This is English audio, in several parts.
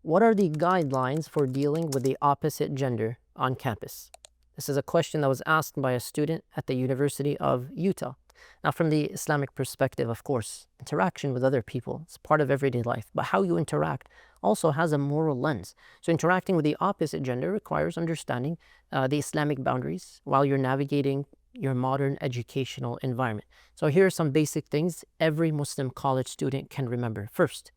What are the guidelines for dealing with the opposite gender on campus? This is a question that was asked by a student at the University of Utah. Now, from the Islamic perspective, of course, interaction with other people is part of everyday life, but how you interact also has a moral lens. So interacting with the opposite gender requires understanding the Islamic boundaries while you're navigating your modern educational environment. So here are some basic things every Muslim college student can remember. First,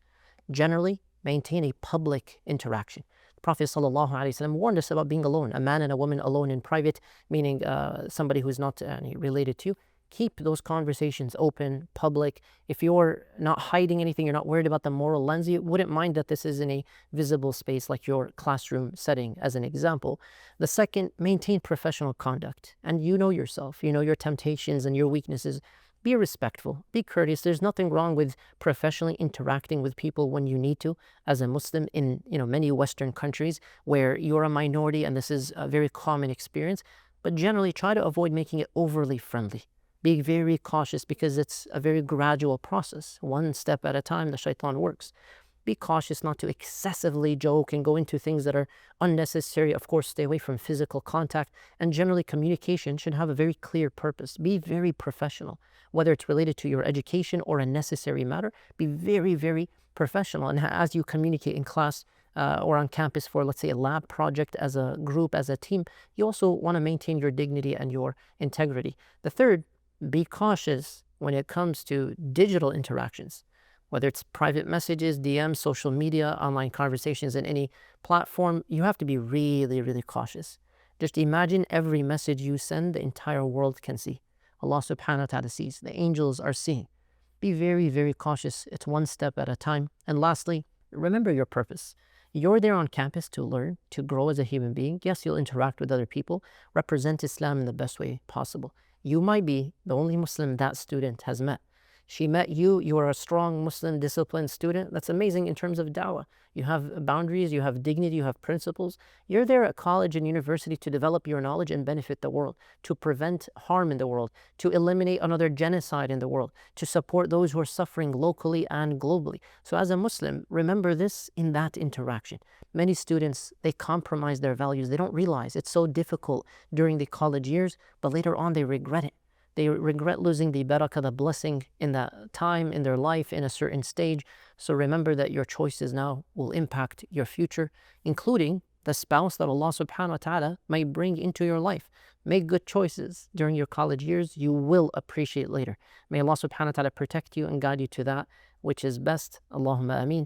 generally maintain a public interaction. The Prophet ﷺ warned us about being alone, a man and a woman alone in private, meaning somebody who's not related to you. Keep those conversations open, public. If you're not hiding anything, you're not worried about the moral lens, you wouldn't mind that this is in a visible space like your classroom setting, as an example. The second, maintain professional conduct. And you know yourself, you know your temptations and your weaknesses. Be respectful, be courteous. There's nothing wrong with professionally interacting with people when you need to. As a Muslim in many Western countries where you're a minority and this is a very common experience, but generally try to avoid making it overly friendly. Be very cautious because it's a very gradual process. One step at a time, the shaitan works. Be cautious not to excessively joke and go into things that are unnecessary. Of course, stay away from physical contact. And generally, communication should have a very clear purpose. Be very professional. Whether it's related to your education or a necessary matter, be very, very professional. And as you communicate in class or on campus for, let's say, a lab project as a group, as a team, you also want to maintain your dignity and your integrity. The third, be cautious when it comes to digital interactions. Whether it's private messages, DMs, social media, online conversations in any platform, you have to be really, really cautious. Just imagine every message you send, the entire world can see. Allah subhanahu wa ta'ala sees. The angels are seeing. Be very, very cautious. It's one step at a time. And lastly, remember your purpose. You're there on campus to learn, to grow as a human being. Yes, you'll interact with other people. Represent Islam in the best way possible. You might be the only Muslim that student has met. She met you, you are a strong Muslim, disciplined student. That's amazing in terms of dawah. You have boundaries, you have dignity, you have principles. You're there at college and university to develop your knowledge and benefit the world, to prevent harm in the world, to eliminate another genocide in the world, to support those who are suffering locally and globally. So as a Muslim, remember this in that interaction. Many students, they compromise their values. They don't realize it's so difficult during the college years, but later on they regret it. They regret losing the barakah, the blessing in that time, in their life, in a certain stage. So remember that your choices now will impact your future, including the spouse that Allah subhanahu wa ta'ala might bring into your life. Make good choices during your college years. You will appreciate later. May Allah subhanahu wa ta'ala protect you and guide you to that which is best. Allahumma ameen.